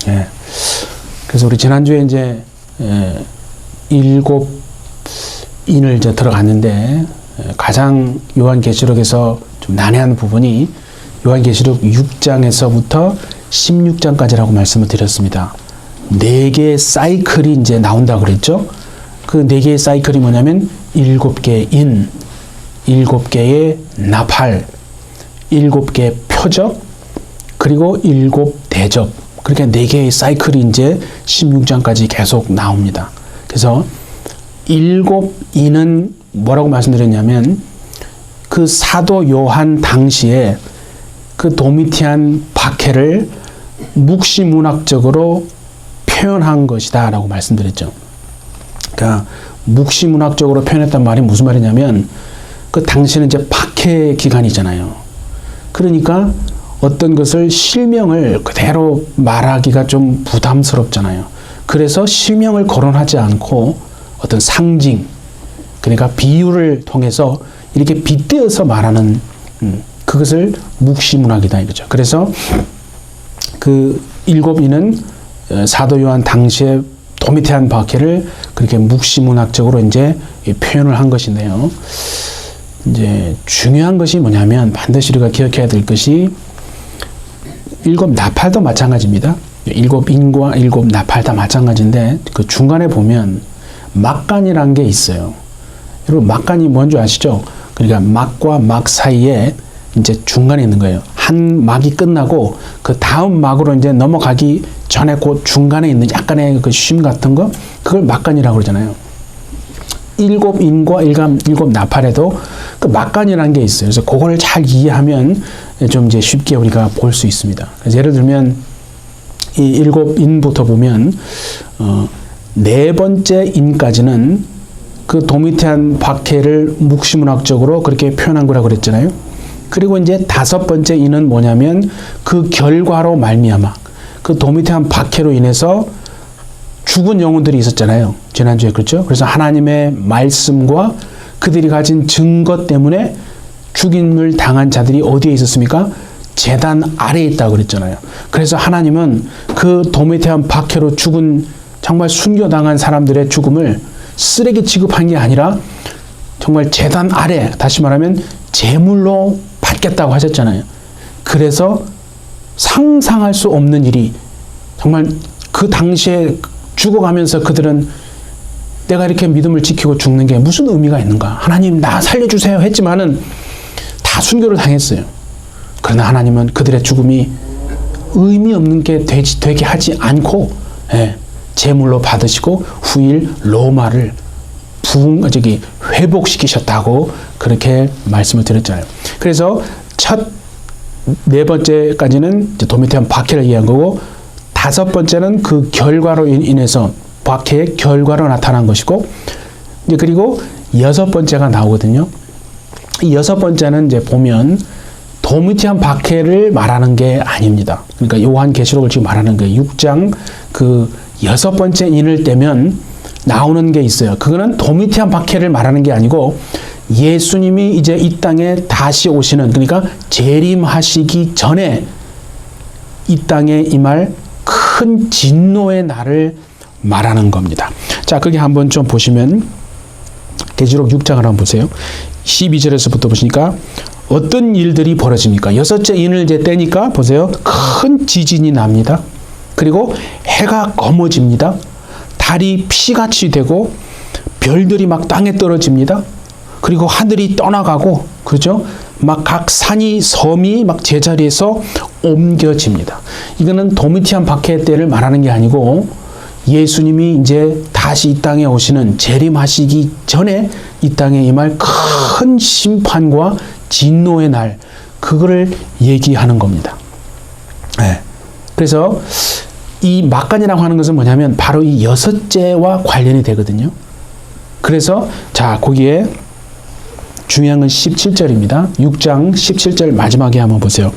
예. 그래서 우리 지난주에 이제 일곱 인을 이제 들어갔는데 가장 요한계시록에서 좀 난해한 부분이 요한계시록 6장에서부터 16장까지라고 말씀을 드렸습니다. 4개의 사이클이 이제 나온다고 그랬죠. 그 4개의 사이클이 뭐냐면 7개의 인, 7개의 나팔, 7개의 표적, 그리고 7대접. 그렇게 4개의 사이클이 이제 16장까지 계속 나옵니다. 그래서 7인은 뭐라고 말씀드렸냐면 그 사도 요한 당시에 그 도미티안 박해를 묵시문학적으로 표현한 것이다 라고 말씀드렸죠. 그러니까 묵시문학적으로 표현했단 말이 무슨 말이냐면 그 당시는 이제 박해 기간이잖아요. 그러니까 어떤 것을 실명을 그대로 말하기가 좀 부담스럽잖아요. 그래서 실명을 거론하지 않고 어떤 상징, 그러니까 비유를 통해서 이렇게 빗대어서 말하는 그것을 묵시문학이다 이거죠. 그래서 그 7인은 사도 요한 당시에 도미티안 박해를 그렇게 묵시문학적으로 이제 표현을 한 것인데요. 이제 중요한 것이 뭐냐면 반드시 우리가 기억해야 될 것이 7 나팔도 마찬가지입니다. 7인과 7 나팔 다 마찬가지인데 그 중간에 보면 막간이라는 게 있어요. 여러분 막간이 뭔지 아시죠? 그러니까 막과 막 사이에 이제 중간에 있는 거예요. 한 막이 끝나고 그 다음 막으로 이제 넘어가기 전에 그 중간에 있는 약간의 그 쉼 같은 거 그걸 막간이라고 그러잖아요. 7인과 7 나팔에도 그 막간이라는 게 있어요. 그래서 그거를 잘 이해하면 좀 이제 쉽게 우리가 볼 수 있습니다. 그래서 예를 들면 이 7인부터 보면 4번째 인까지는 그 도미티안 박해를 묵시문학적으로 그렇게 표현한 거라고 그랬잖아요. 그리고 이제 5번째 인은 뭐냐면 그 결과로 말미암아 그 도미티안 박해로 인해서 죽은 영혼들이 있었잖아요. 지난주에 그렇죠? 그래서 하나님의 말씀과 그들이 가진 증거 때문에 죽임을 당한 자들이 어디에 있었습니까? 제단 아래에 있다고 그랬잖아요. 그래서 하나님은 그 도미티안 박해로 죽은 정말 순교당한 사람들의 죽음을 쓰레기 취급한 게 아니라 정말 제단 아래, 다시 말하면 제물로 받겠다고 하셨잖아요. 그래서 상상할 수 없는 일이 정말 그 당시에 죽어가면서 그들은 내가 이렇게 믿음을 지키고 죽는 게 무슨 의미가 있는가? 하나님 나 살려주세요 했지만은 다 순교를 당했어요. 그러나 하나님은 그들의 죽음이 의미 없는 게 되게 하지 않고 제물로 받으시고 후일 로마를 회복시키셨다고 그렇게 말씀을 드렸잖아요. 그래서 첫 4번째까지는 도미티안 박해를 이해한 거고 5번째는 그 결과로 인해서 박해의 결과로 나타난 것이고 이제 그리고 6번째가 나오거든요. 이 6번째는 이제 보면 도미티안 박해를 말하는 게 아닙니다. 그러니까 요한계시록을 지금 말하는 거예요. 6장 그 6번째 인을 떼면 나오는 게 있어요. 그거는 도미티안 박해를 말하는 게 아니고 예수님이 이제 이 땅에 다시 오시는, 그러니까 재림하시기 전에 이 땅에 임할 큰 진노의 날을 말하는 겁니다. 자, 거기 한번 좀 보시면 계시록 6장을 한번 보세요. 12절에서부터 보시니까 어떤 일들이 벌어집니까? 6째 인을 이제 떼니까 보세요. 큰 지진이 납니다. 그리고 해가 검어집니다. 달이 피같이 되고 별들이 막 땅에 떨어집니다. 그리고 하늘이 떠나가고, 그렇죠? 막 각 산이 섬이 막 제자리에서 옮겨집니다. 이거는 도미티안 박해 때를 말하는 게 아니고 예수님이 이제 다시 이 땅에 오시는 재림하시기 전에 이 땅에 임할 큰 심판과 진노의 날, 그거를 얘기하는 겁니다. 네. 그래서 이 막간이라고 하는 것은 뭐냐면 바로 이 6째와 관련이 되거든요. 그래서 자, 거기에 중요한 건 17절입니다. 6장 17절 마지막에 한번 보세요.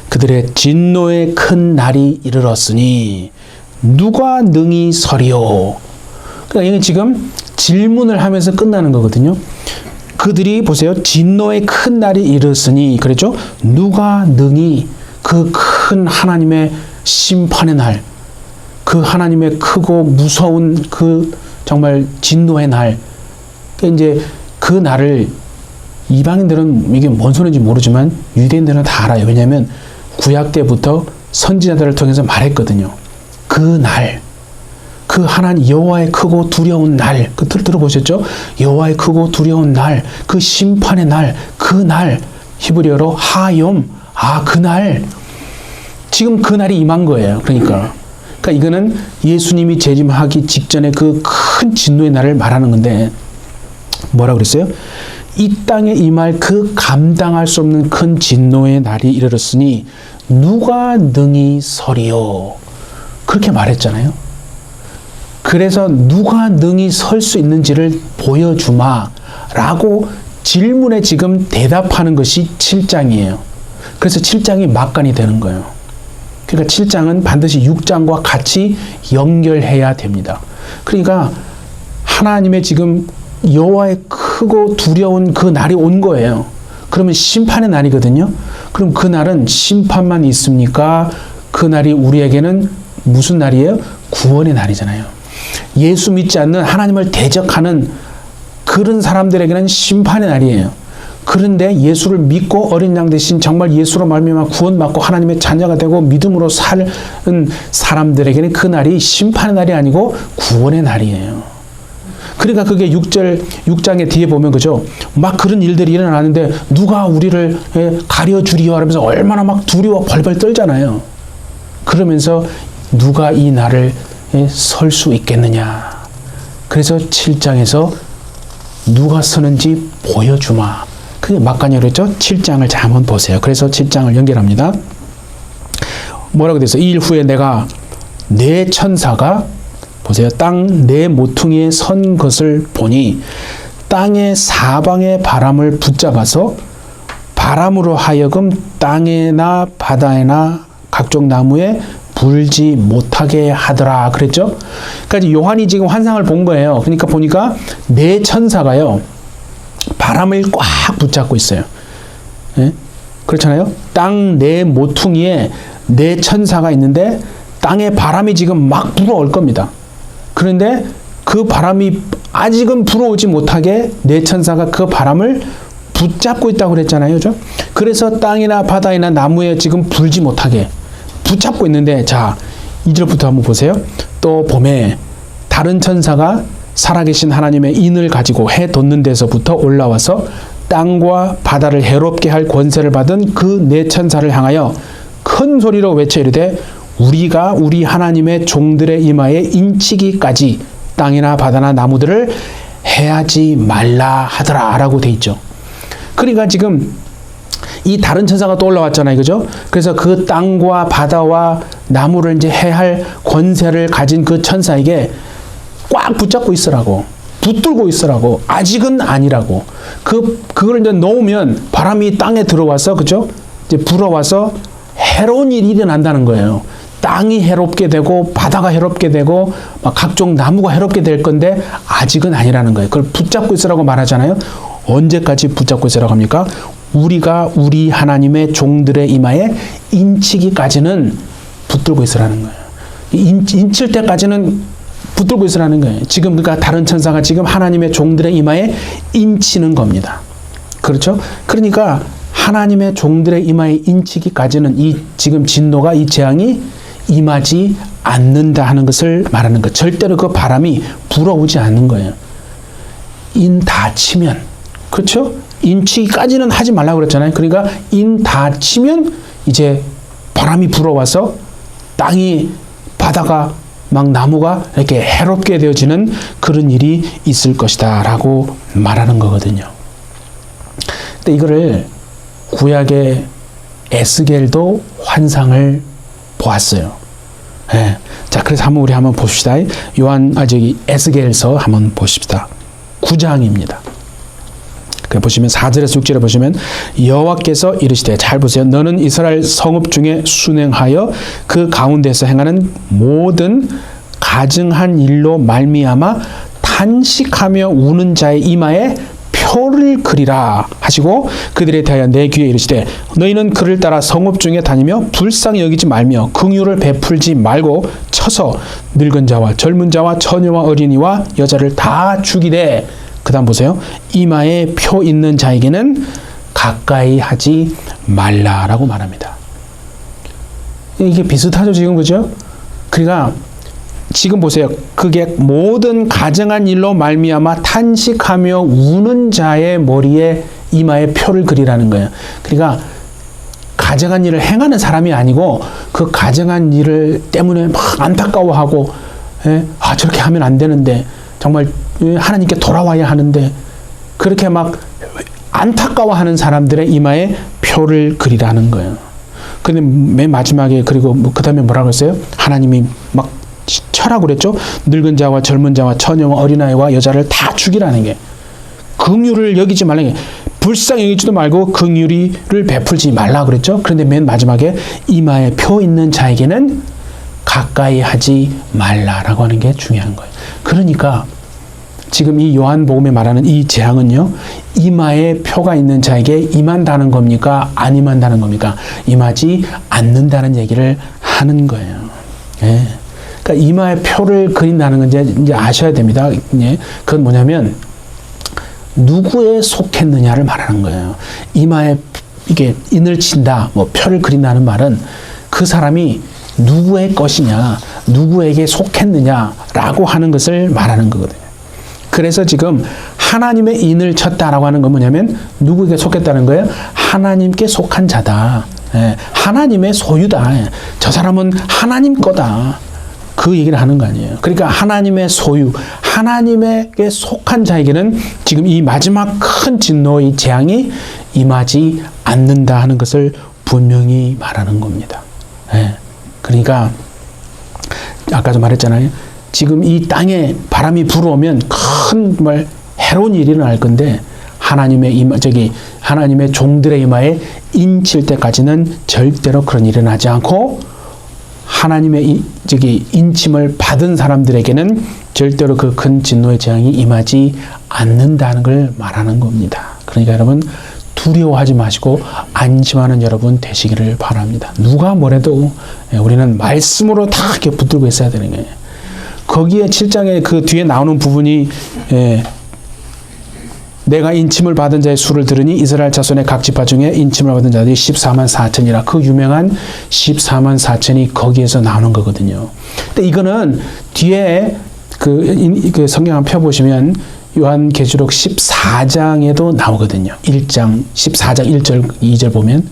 그들의 진노의 큰 날이 이르렀으니 누가 능히 서리요? 그러니까 이게 지금 질문을 하면서 끝나는 거거든요. 그들이 보세요. 진노의 큰 날이 이르렀으니, 그랬죠? 누가 능히 그 큰 하나님의 심판의 날, 그 하나님의 크고 무서운 그 정말 진노의 날, 이제 그 날을 이방인들은 이게 뭔 소리인지 모르지만 유대인들은 다 알아요. 왜냐하면 구약 때부터 선지자들을 통해서 말했거든요. 그 날, 그 하나님 여호와의 크고 두려운 날, 그 들어보셨죠? 여호와의 크고 두려운 날, 그 심판의 날, 그 날, 히브리어로 하욤, 그 날, 지금 그 날이 임한 거예요. 그러니까 이거는 예수님이 재림하기 직전에 그 큰 진노의 날을 말하는 건데, 뭐라 그랬어요? 이 땅에 임할 그 감당할 수 없는 큰 진노의 날이 이르렀으니 누가 능히 서리요? 그렇게 말했잖아요. 그래서 누가 능히 설 수 있는지를 보여주마 라고 질문에 지금 대답하는 것이 7장이에요. 그래서 7장이 막간이 되는 거예요. 그러니까 7장은 반드시 6장과 같이 연결해야 됩니다. 그러니까 하나님의 지금 여호와의 크고 두려운 그 날이 온 거예요. 그러면 심판의 날이거든요. 그럼 그 날은 심판만 있습니까? 그 날이 우리에게는 무슨 날이에요? 구원의 날이잖아요. 예수 믿지 않는 하나님을 대적하는 그런 사람들에게는 심판의 날이에요. 그런데 예수를 믿고 어린 양 대신 정말 예수로 말미암아 구원받고 하나님의 자녀가 되고 믿음으로 사는 사람들에게는 그 날이 심판의 날이 아니고 구원의 날이에요. 그러니까 그게 6장의 뒤에 보면 그죠? 막 그런 일들이 일어나는데 누가 우리를 가려주리요 하면서 얼마나 막 두려워 벌벌 떨잖아요. 그러면서 누가 이 날을 설 수 있겠느냐. 그래서 7장에서 누가 서는지 보여주마. 그게 막간이라고 그랬죠? 7장을 자 한번 보세요. 그래서 7장을 연결합니다. 뭐라고 돼서 이 일 후에 내가 네 천사가 보세요. 땅 네 모퉁이에 선 것을 보니 땅의 사방의 바람을 붙잡아서 바람으로 하여금 땅에나 바다에나 각종 나무에 불지 못하게 하더라 그랬죠. 그러니까 요한이 지금 환상을 본 거예요. 그러니까 보니까 네 천사가요 바람을 꽉 붙잡고 있어요. 예? 그렇잖아요. 땅 네 모퉁이에 네 천사가 있는데 땅에 바람이 지금 막 불어올 겁니다. 그런데 그 바람이 아직은 불어오지 못하게 네 천사가 그 바람을 붙잡고 있다고 그랬잖아요. 그죠? 그래서 땅이나 바다이나 나무에 지금 불지 못하게 붙잡고 있는데, 자, 2절부터 한번 보세요. 또 봄에 다른 천사가 살아계신 하나님의 인을 가지고 해 돋는 데서부터 올라와서 땅과 바다를 해롭게 할 권세를 받은 그 네 천사를 향하여 큰 소리로 외쳐 이르되 우리가 우리 하나님의 종들의 이마에 인치기까지 땅이나 바다나 나무들을 해하지 말라 하더라 라고 돼 있죠. 그러니까 지금 이 다른 천사가 또 올라왔잖아요. 그죠? 그래서 그 땅과 바다와 나무를 이제 해할 권세를 가진 그 천사에게 꽉 붙잡고 있으라고, 붙들고 있으라고, 아직은 아니라고. 그걸 이제 놓으면 바람이 땅에 들어와서, 그죠? 이제 불어와서 해로운 일이 일어난다는 거예요. 땅이 해롭게 되고 바다가 해롭게 되고 막 각종 나무가 해롭게 될 건데 아직은 아니라는 거예요. 그걸 붙잡고 있으라고 말하잖아요. 언제까지 붙잡고 있으라고 합니까? 우리가 우리 하나님의 종들의 이마에 인치기까지는 붙들고 있으라는 거예요. 인칠 때까지는 붙들고 있으라는 거예요. 지금 그러니까 다른 천사가 지금 하나님의 종들의 이마에 인치는 겁니다. 그렇죠? 그러니까 하나님의 종들의 이마에 인치기까지는 이 지금 진노가, 이 재앙이 임하지 않는다 하는 것을 말하는 것. 절대로 그 바람이 불어오지 않는 거예요. 인 다 치면, 그렇죠? 인치기까지는 하지 말라고 그랬잖아요. 그러니까 인 다 치면 이제 바람이 불어와서 땅이, 바다가 막 나무가 이렇게 해롭게 되어지는 그런 일이 있을 것이다 라고 말하는 거거든요. 근데 이거를 구약의 에스겔도 환상을 보았어요. 예. 자, 그래서 우리 한번 봅시다. 에스겔서 한번 보십시다. 9장입니다. 보시면 4절에서 6절에 보시면 여호와께서 이르시되, 잘 보세요. 너는 이스라엘 성읍 중에 순행하여 그 가운데서 행하는 모든 가증한 일로 말미암아 탄식하며 우는 자의 이마에 표를 그리라 하시고 그들에 대하여 내 귀에 이르시되 너희는 그를 따라 성읍 중에 다니며 불쌍히 여기지 말며 긍휼을 베풀지 말고 쳐서 늙은 자와 젊은 자와 처녀와 어린이와 여자를 다 죽이되, 그 다음 보세요. 이마에 표 있는 자에게는 가까이 하지 말라라고 말합니다. 이게 비슷하죠, 지금, 그죠? 그러니까 지금 보세요. 그게 모든 가증한 일로 말미암아 탄식하며 우는 자의 머리에 이마에 표를 그리라는 거예요. 그러니까 가증한 일을 행하는 사람이 아니고 그 가증한 일을 때문에 막 안타까워하고, 저렇게 하면 안 되는데, 정말 하나님께 돌아와야 하는데, 그렇게 막 안타까워하는 사람들의 이마에 표를 그리라는 거예요. 근데 맨 마지막에, 그리고 그 다음에 뭐라고 했어요? 하나님이 막 쳐라고 그랬죠? 늙은 자와 젊은 자와 처녀와 어린아이와 여자를 다 죽이라는 게, 긍휼을 여기지 말라는 게, 불쌍히 여기지도 말고 긍휼을 베풀지 말라 그랬죠? 그런데 맨 마지막에 이마에 표 있는 자에게는 가까이 하지 말라라고 하는 게 중요한 거예요. 그러니까 지금 이 요한복음에 말하는 이 재앙은요, 이마에 표가 있는 자에게 임한다는 겁니까? 안 임한다는 겁니까? 임하지 않는다는 얘기를 하는 거예요. 예. 그러니까 이마에 표를 그린다는 건 이제 아셔야 됩니다. 예. 그건 뭐냐면 누구에 속했느냐를 말하는 거예요. 이마에 이게 인을 친다, 뭐 표를 그린다는 말은 그 사람이 누구의 것이냐, 누구에게 속했느냐라고 하는 것을 말하는 거거든요. 그래서 지금 하나님의 인을 쳤다라고 하는 건 뭐냐면 누구에게 속했다는 거예요? 하나님께 속한 자다. 하나님의 소유다. 저 사람은 하나님 거다. 그 얘기를 하는 거 아니에요. 그러니까 하나님의 소유, 하나님에게 속한 자에게는 지금 이 마지막 큰 진노의 재앙이 임하지 않는다 하는 것을 분명히 말하는 겁니다. 그러니까 아까도 말했잖아요. 지금 이 땅에 바람이 불어오면 큰 해로운 일이 일어날 건데, 하나님의 종들의 이마에 인칠 때까지는 절대로 그런 일이 일어나지 않고, 하나님의 인침을 받은 사람들에게는 절대로 그 큰 진노의 재앙이 임하지 않는다는 걸 말하는 겁니다. 그러니까 여러분, 두려워하지 마시고 안심하는 여러분 되시기를 바랍니다. 누가 뭐래도 우리는 말씀으로 다 이렇게 붙들고 있어야 되는 거예요. 거기에 7장에 그 뒤에 나오는 부분이, 내가 인침을 받은 자의 수를 들으니 이스라엘 자손의 각 지파 중에 인침을 받은 자들이 14만 4천이라. 그 유명한 14만 4천이 거기에서 나오는 거거든요. 근데 이거는 뒤에 그 성경 한번 펴보시면 요한계시록 14장에도 나오거든요. 1장 14장 1절 2절 보면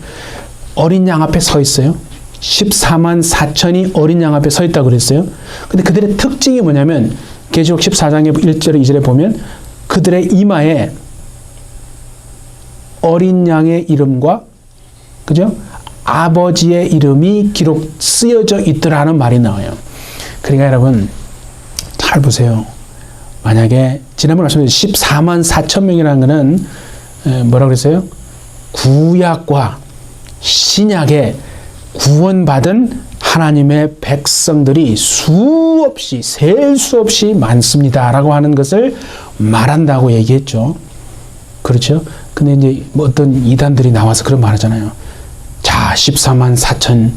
어린 양 앞에 서 있어요. 14만 4천이 어린 양 앞에 서 있다고 그랬어요. 근데 그들의 특징이 뭐냐면 계시록 14장의 1절 2절에 보면 그들의 이마에 어린 양의 이름과, 그죠? 아버지의 이름이 기록 쓰여져 있더라는 말이 나와요. 그러니까 여러분 잘 보세요. 만약에 지난번에 말씀드린 14만 4천 명이라는 것은 뭐라고 그랬어요? 구약과 신약에 구원받은 하나님의 백성들이 수없이, 셀 수 없이 많습니다라고 하는 것을 말한다고 얘기했죠. 그렇죠? 근데 이제 뭐 어떤 이단들이 나와서 그런 말 하잖아요. 자, 14만 4천,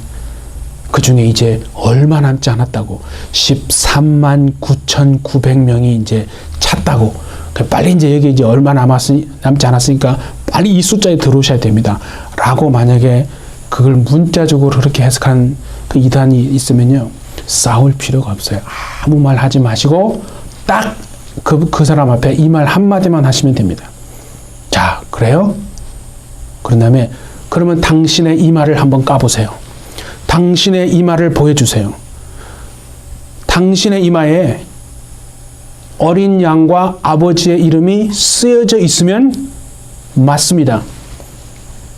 그 중에 이제 얼마 남지 않았다고. 13만 9,900명이 이제 찼다고. 빨리 이제 여기 이제 얼마 남지 않았으니까 빨리 이 숫자에 들어오셔야 됩니다. 라고 만약에 그걸 문자적으로 그렇게 해석하는 그 이단이 있으면요, 싸울 필요가 없어요. 아무 말 하지 마시고 딱 그 사람 앞에 이 말 한마디만 하시면 됩니다. 자, 그래요? 그런 다음에 그러면 당신의 이마를 한번 까보세요. 당신의 이마를 보여주세요. 당신의 이마에 어린 양과 아버지의 이름이 쓰여져 있으면 맞습니다.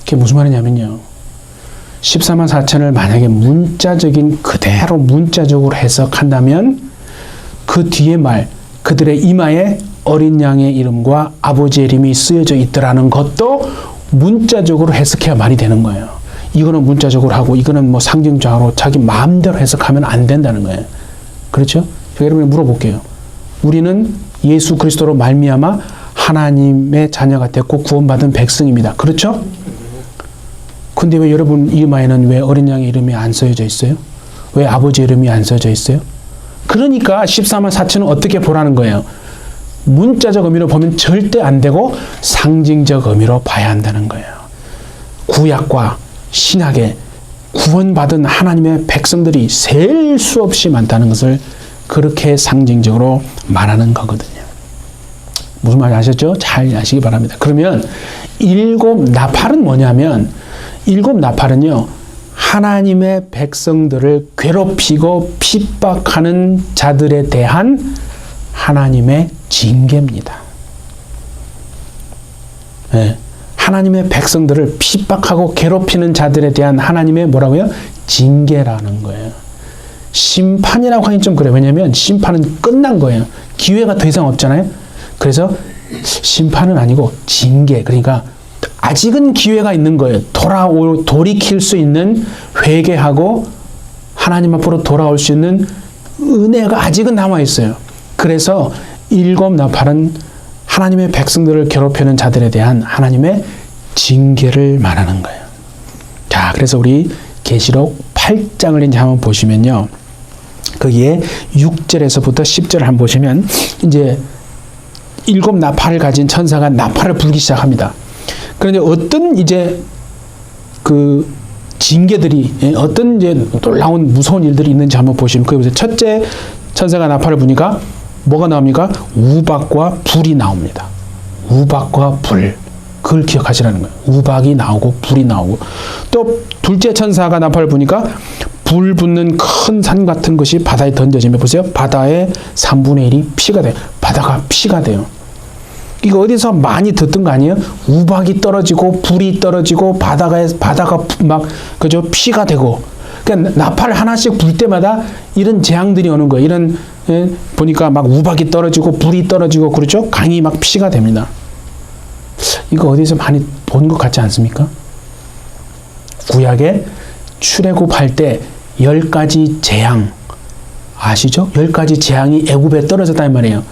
그게 무슨 말이냐면요, 14만 4천을 만약에 문자적인 그대로 문자적으로 해석한다면 그 뒤에 말, 그들의 이마에 어린 양의 이름과 아버지의 이름이 쓰여져 있더라는 것도 문자적으로 해석해야 말이 되는 거예요. 이거는 문자적으로 하고 이거는 뭐 상징적으로 자기 마음대로 해석하면 안 된다는 거예요. 그렇죠? 여러분이 물어볼게요. 우리는 예수 그리스도로 말미암아 하나님의 자녀가 됐고 구원받은 백성입니다. 그렇죠? 근데 왜 여러분 이마에는 왜 어린 양의 이름이 안 쓰여져 있어요? 왜 아버지 이름이 안 써져 있어요? 그러니까 14만 4천은 어떻게 보라는 거예요? 문자적 의미로 보면 절대 안 되고 상징적 의미로 봐야 한다는 거예요. 구약과 신약에 구원받은 하나님의 백성들이 셀 수 없이 많다는 것을 그렇게 상징적으로 말하는 거거든요. 무슨 말인지 아셨죠? 잘 아시기 바랍니다. 그러면 일곱 나팔은 뭐냐면, 일곱 나팔은요, 하나님의 백성들을 괴롭히고 핍박하는 자들에 대한 하나님의 징계입니다. 네. 하나님의 백성들을 핍박하고 괴롭히는 자들에 대한 하나님의 뭐라고요? 징계라는 거예요. 심판이라고 하긴 좀 그래요. 왜냐하면 심판은 끝난 거예요. 기회가 더 이상 없잖아요. 그래서 심판은 아니고 징계. 그러니까 아직은 기회가 있는 거예요. 돌이킬 수 있는, 회개하고 하나님 앞으로 돌아올 수 있는 은혜가 아직은 남아 있어요. 그래서 일곱 나팔은 하나님의 백성들을 괴롭히는 자들에 대한 하나님의 징계를 말하는 거예요. 자, 그래서 우리 계시록 8장을 이제 한번 보시면요. 거기에 6절에서부터 10절을 한번 보시면 이제 일곱 나팔을 가진 천사가 나팔을 불기 시작합니다. 그런데 어떤 이제 그 징계들이, 어떤 이제 놀라운 무서운 일들이 있는지 한번 보시면, 거기 보세요. 첫째 천사가 나팔을 부니까 뭐가 나옵니까? 우박과 불이 나옵니다. 우박과 불. 그걸 기억하시라는 거예요. 우박이 나오고 불이 나오고. 또 둘째 천사가 나팔을 부니까 불 붙는 큰 산 같은 것이 바다에 던져지면, 보세요. 바다의 3분의 1이 피가 돼요. 바다가 피가 돼요. 이거 어디서 많이 듣던 거 아니에요? 우박이 떨어지고 불이 떨어지고 바다가 막 그죠? 피가 되고. 그러니까 나팔 하나씩 불 때마다 이런 재앙들이 오는 거예요. 이런, 보니까 막 우박이 떨어지고 불이 떨어지고 그렇죠? 강이 막 피가 됩니다. 이거 어디서 많이 본 것 같지 않습니까? 구약에 출애굽할 때 10가지 재앙 아시죠? 10가지 재앙이 애굽에 떨어졌단 말이에요.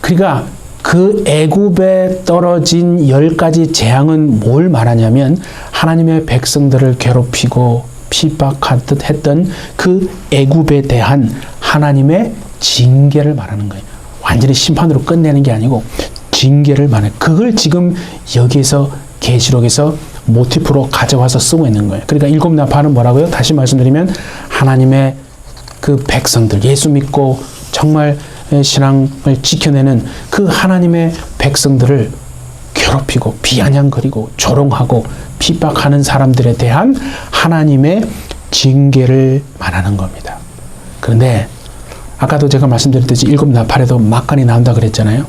그러니까 그 애굽에 떨어진 10가지 재앙은 뭘 말하냐면, 하나님의 백성들을 괴롭히고 핍박하듯 했던 그 애굽에 대한 하나님의 징계를 말하는 거예요. 완전히 심판으로 끝내는 게 아니고 징계를 말해요. 그걸 지금 여기에서 계시록에서 모티프로 가져와서 쓰고 있는 거예요. 그러니까 일곱 나팔은 뭐라고요? 다시 말씀드리면 하나님의 그 백성들, 예수 믿고 정말 신앙을 지켜내는 그 하나님의 백성들을 괴롭히고 비아냥거리고 조롱하고 핍박하는 사람들에 대한 하나님의 징계를 말하는 겁니다. 그런데 아까도 제가 말씀드렸듯이 일곱 나팔에도 막간이 나온다 그랬잖아요.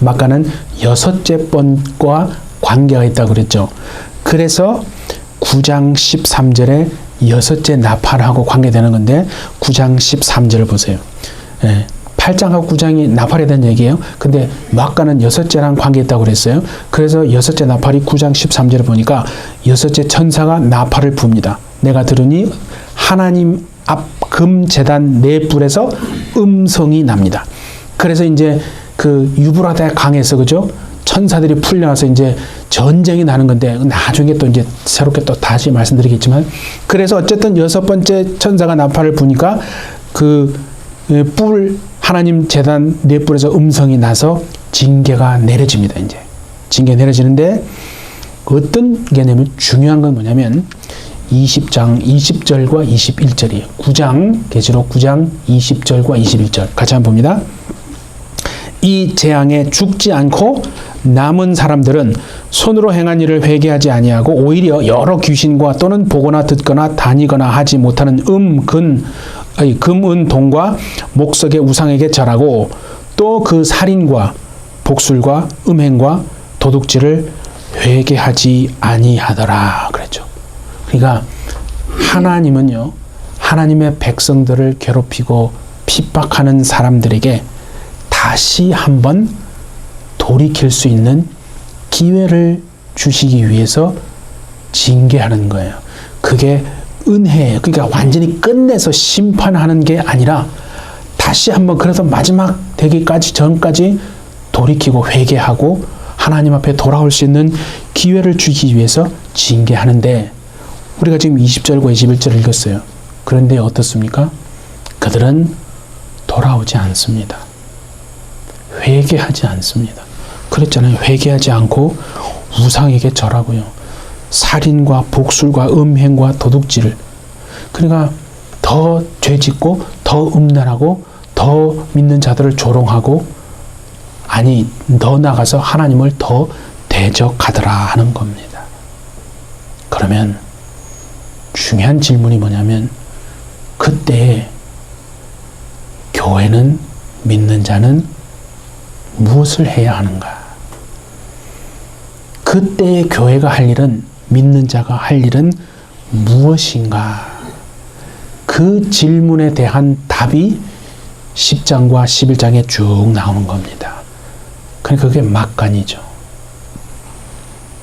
막간은 여섯째 번과 관계가 있다고 그랬죠. 그래서 9장 13절에 여섯째 나팔하고 관계되는 건데, 9장 13절을 보세요. 8장하고 9장이 나팔에 대한 얘기예요. 근데 막간은 여섯째랑 관계 있다고 그랬어요. 그래서 여섯째 나팔이 9장 13절을 보니까 여섯째 천사가 나팔을 붑니다. 내가 들으니 하나님 앞 금제단 네 뿔에서 음성이 납니다. 그래서 이제 그 유브라데 강에서, 그죠? 천사들이 풀려나서 이제 전쟁이 나는 건데, 나중에 또 이제 새롭게 또 다시 말씀드리겠지만, 그래서 어쨌든 여섯 번째 천사가 나팔을 부니까 그 뿔, 하나님 제단 네 뿔에서 음성이 나서 징계가 내려집니다. 이제 징계 내려지는데, 어떤 개념이 중요한 건 뭐냐면 20장 20절과 21절이에요. 9장 계시록 9장 20절과 21절 같이 한번 봅니다. 이 재앙에 죽지 않고 남은 사람들은 손으로 행한 일을 회개하지 아니하고 오히려 여러 귀신과 또는 보거나 듣거나 다니거나 하지 못하는 금, 은, 동과 목석의 우상에게 절하고 또 그 살인과 복술과 음행과 도둑질을 회개하지 아니하더라 그랬죠. 그러니까 하나님은요, 하나님의 백성들을 괴롭히고 핍박하는 사람들에게 다시 한번 돌이킬 수 있는 기회를 주시기 위해서 징계하는 거예요. 그게 은혜예요. 그러니까 완전히 끝내서 심판하는 게 아니라 다시 한번, 그래서 마지막 되기까지 전까지 돌이키고 회개하고 하나님 앞에 돌아올 수 있는 기회를 주기 위해서 징계하는데, 우리가 지금 20절과 21절을 읽었어요. 그런데 어떻습니까? 그들은 돌아오지 않습니다. 회개하지 않습니다. 그랬잖아요. 회개하지 않고 우상에게 절하고요. 살인과 복술과 음행과 도둑질을. 그러니까 더 죄짓고 더 음란하고 더 믿는 자들을 조롱하고, 아니 더 나가서 하나님을 더 대적하더라 하는 겁니다. 그러면 중요한 질문이 뭐냐면, 그때 교회는, 믿는 자는 무엇을 해야 하는가? 그때의 교회가 할 일은, 믿는 자가 할 일은 무엇인가? 그 질문에 대한 답이 10장과 11장에 쭉 나오는 겁니다. 그러니까 그게 막간이죠.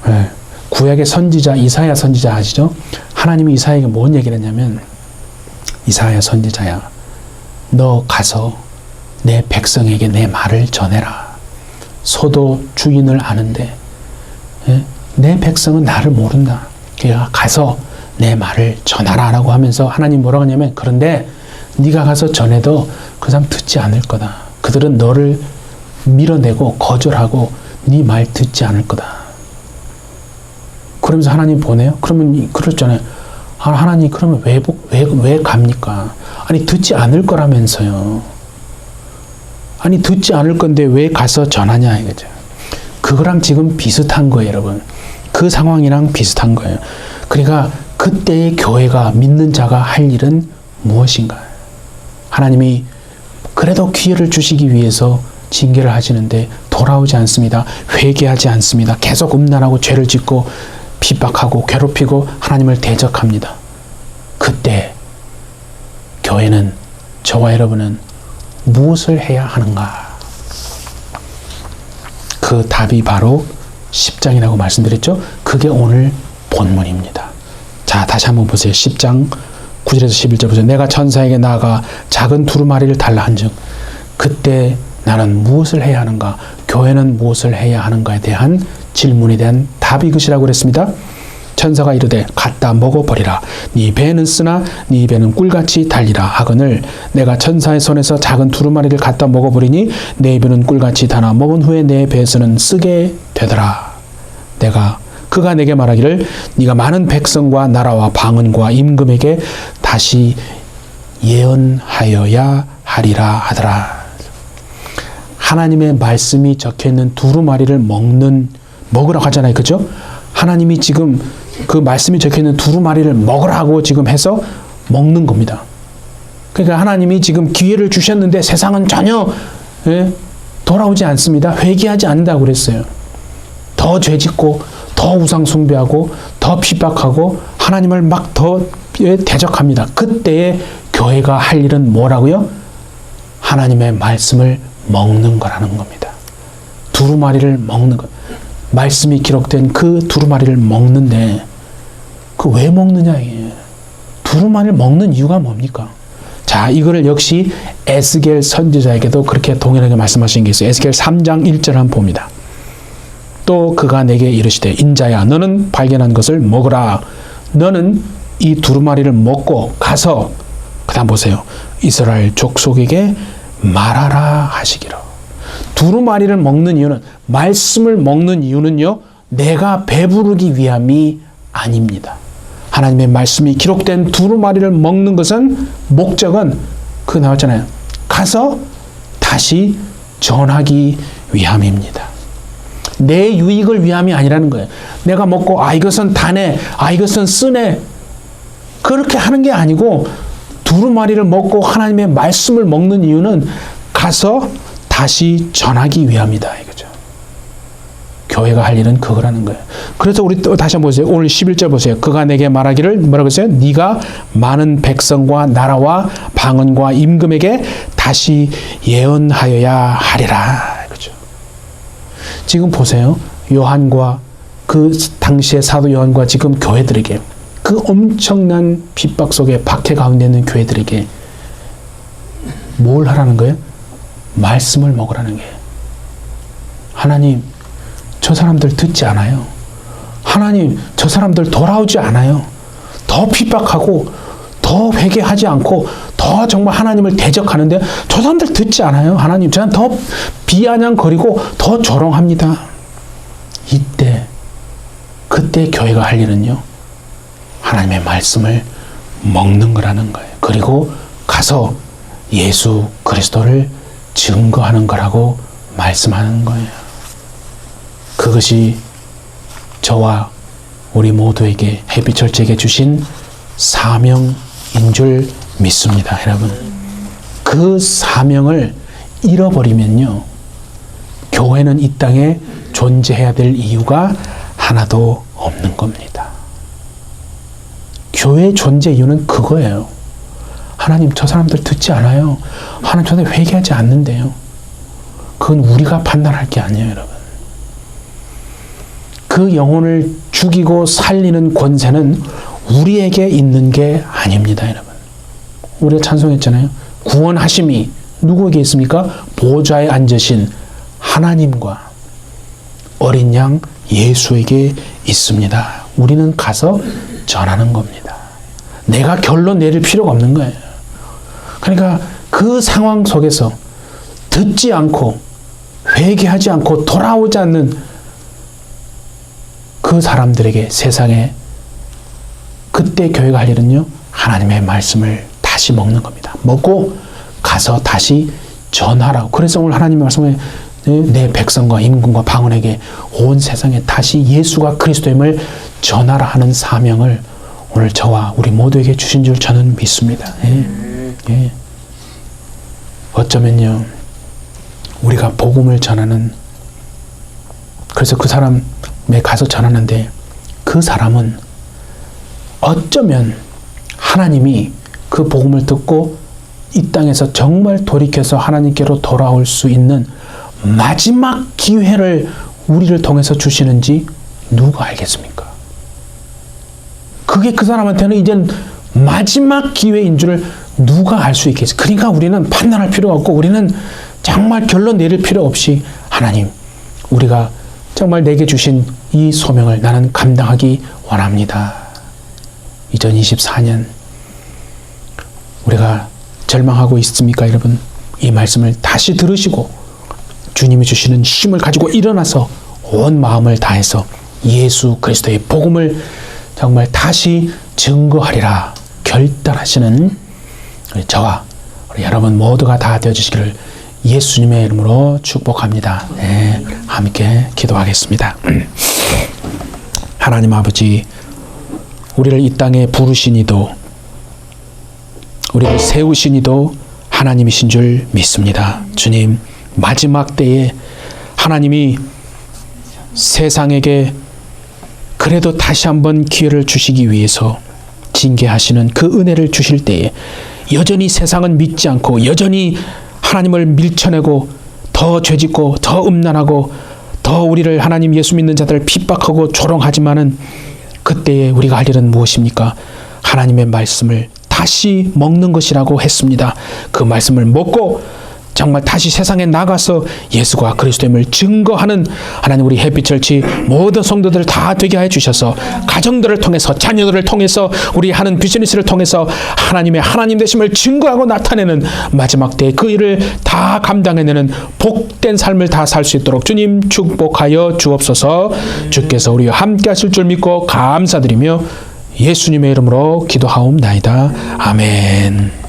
네. 구약의 선지자 이사야 선지자 아시죠? 하나님이 이사야에게 뭔 얘기를 했냐면, 이사야 선지자야, 너 가서 내 백성에게 내 말을 전해라. 소도 주인을 아는데 내 백성은 나를 모른다. 그러니까 가서 내 말을 전하라 라고 하면서 하나님 뭐라고 하냐면, 그런데 네가 가서 전해도 그 사람 듣지 않을 거다. 그들은 너를 밀어내고 거절하고 네 말 듣지 않을 거다. 그러면서 하나님 보내요? 그러면 그렇잖아요. 하나님 그러면 왜 갑니까? 아니 듣지 않을 거라면서요. 아니 듣지 않을 건데 왜 가서 전하냐 이거죠. 그거랑 지금 비슷한 거예요, 여러분. 그 상황이랑 비슷한 거예요. 그러니까 그때의 교회가, 믿는 자가 할 일은 무엇인가? 하나님이 그래도 기회를 주시기 위해서 징계를 하시는데 돌아오지 않습니다. 회개하지 않습니다. 계속 음란하고 죄를 짓고 핍박하고 괴롭히고 하나님을 대적합니다. 그때 교회는, 저와 여러분은 무엇을 해야 하는가? 그 답이 바로 10장이라고 말씀드렸죠? 그게 오늘 본문입니다. 자, 다시 한번 보세요. 10장 9절에서 11절 보세요. 내가 천사에게 나아가 작은 두루마리를 달라 한즉 그때 나는 무엇을 해야 하는가? 교회는 무엇을 해야 하는가에 대한 질문에 대한 답이 이것이라고 그랬습니다. 천사가 이르되 갖다 먹어버리라. 네 배는 쓰나 네 배는 꿀같이 달리라 하거늘 내가 천사의 손에서 작은 두루마리를 갖다 먹어버리니 네 배는 꿀같이 달아 먹은 후에 내 배에서는 쓰게 되더라. 그가 내게 말하기를 네가 많은 백성과 나라와 방언과 임금에게 다시 예언하여야 하리라 하더라. 하나님의 말씀이 적혀있는 두루마리를 먹으라고 하잖아요. 그죠? 하나님이 지금 그 말씀이 적혀있는 두루마리를 먹으라고 지금 해서 먹는 겁니다. 그러니까 하나님이 지금 기회를 주셨는데 세상은 전혀 돌아오지 않습니다. 회개하지 않는다고 그랬어요. 더 죄짓고 더 우상 숭배하고 더 핍박하고 하나님을 막 더 대적합니다. 그때의 교회가 할 일은 뭐라고요? 하나님의 말씀을 먹는 거라는 겁니다. 두루마리를 먹는 것. 말씀이 기록된 그 두루마리를 먹는데, 그 왜 먹느냐 이게. 두루마리를 먹는 이유가 뭡니까? 자, 이거를 역시 에스겔 선지자에게도 그렇게 동일하게 말씀하신 게 있어요. 에스겔 3장 1절 한번 봅니다. 또 그가 내게 이르시되 인자야 너는 발견한 것을 먹으라. 너는 이 두루마리를 먹고 가서, 그 다음 보세요. 이스라엘 족속에게 말하라 하시기로. 두루마리를 먹는 이유는, 말씀을 먹는 이유는요, 내가 배부르기 위함이 아닙니다. 하나님의 말씀이 기록된 두루마리를 먹는 것은, 목적은 그 나왔잖아요. 가서 다시 전하기 위함입니다. 내 유익을 위함이 아니라는 거예요. 내가 먹고 이것은 다네, 이것은 쓰네, 그렇게 하는 게 아니고, 두루마리를 먹고 하나님의 말씀을 먹는 이유는 가서 다시 전하기 위함이다 이거죠. 교회가 할 일은 그거라는 거예요. 그래서 우리 또 다시 한번 보세요. 오늘 11절 보세요. 그가 내게 말하기를 뭐라고 했어요? 네가 많은 백성과 나라와 방언과 임금에게 다시 예언하여야 하리라. 그죠? 지금 보세요. 요한과 그 당시의 사도 요한과 지금 교회들에게, 그 엄청난 핍박 속에 박해 가운데 있는 교회들에게 뭘 하라는 거예요? 말씀을 먹으라는 게. 하나님, 저 사람들 듣지 않아요. 하나님, 저 사람들 돌아오지 않아요. 더 핍박하고 더 회개하지 않고 더 정말 하나님을 대적하는데 저 사람들 듣지 않아요. 하나님 저는 더 비아냥거리고 더 조롱합니다. 그때 교회가 할 일은요, 하나님의 말씀을 먹는 거라는 거예요. 그리고 가서 예수 그리스도를 증거하는 거라고 말씀하는 거예요. 그것이 저와 우리 모두에게 해피철치에게 주신 사명인 줄 믿습니다. 여러분, 그 사명을 잃어버리면요, 교회는 이 땅에 존재해야 될 이유가 하나도 없는 겁니다. 교회의 존재 이유는 그거예요. 하나님 저 사람들 듣지 않아요. 하나님 저한테 회개하지 않는데요. 그건 우리가 판단할 게 아니에요, 여러분. 그 영혼을 죽이고 살리는 권세는 우리에게 있는 게 아닙니다, 여러분. 우리가 찬송했잖아요. 구원하심이 누구에게 있습니까? 보좌에 앉으신 하나님과 어린 양 예수에게 있습니다. 우리는 가서 전하는 겁니다. 내가 결론 내릴 필요가 없는 거예요. 그러니까 그 상황 속에서 듣지 않고 회개하지 않고 돌아오지 않는 그 사람들에게 세상에 그때 교회가 할 일은요, 하나님의 말씀을 다시 먹는 겁니다. 먹고 가서 다시 전하라고. 그래서 오늘 하나님의 말씀에 내 백성과 임금과 방언에게 온 세상에 다시 예수가 그리스도임을 전하라 하는 사명을 오늘 저와 우리 모두에게 주신 줄 저는 믿습니다. 예. 어쩌면요, 우리가 복음을 전하는, 그래서 그 사람에 가서 전하는데 그 사람은 어쩌면 하나님이 그 복음을 듣고 이 땅에서 정말 돌이켜서 하나님께로 돌아올 수 있는 마지막 기회를 우리를 통해서 주시는지 누가 알겠습니까? 그게 그 사람한테는 이젠 마지막 기회인 줄 누가 알 수 있겠어요? 그러니까 우리는 판단할 필요가 없고 우리는 정말 결론 내릴 필요 없이 하나님, 우리가 정말 내게 주신 이 소명을 나는 감당하기 원합니다. 2024년 우리가 절망하고 있습니까, 여러분? 이 말씀을 다시 들으시고 주님이 주시는 힘을 가지고 일어나서 온 마음을 다해서 예수 그리스도의 복음을 정말 다시 증거하리라 결단하시는 저와 우리 여러분 모두가 다 되어주시기를 예수님의 이름으로 축복합니다. 네, 함께 기도하겠습니다. 하나님 아버지, 우리를 이 땅에 부르시니도 우리를 세우시니도 하나님이신 줄 믿습니다. 주님, 마지막 때에 하나님이 세상에게 그래도 다시 한번 기회를 주시기 위해서 징계하시는 그 은혜를 주실 때에 여전히 세상은 믿지 않고 여전히 하나님을 밀쳐내고 더 죄짓고 더 음란하고 더 우리를 하나님 예수 믿는 자들을 핍박하고 조롱하지만은 그때에 우리가 할 일은 무엇입니까? 하나님의 말씀을 다시 먹는 것이라고 했습니다. 그 말씀을 먹고 정말 다시 세상에 나가서 예수가 그리스도임을 증거하는 하나님, 우리 해피철치 모든 성도들 다 되게 해 주셔서 가정들을 통해서 자녀들을 통해서 우리 하는 비즈니스를 통해서 하나님의 하나님 되심을 증거하고 나타내는 마지막 때 그 일을 다 감당해내는 복된 삶을 다 살 수 있도록 주님 축복하여 주옵소서. 주께서 우리와 함께 하실 줄 믿고 감사드리며 예수님의 이름으로 기도하옵나이다. 아멘.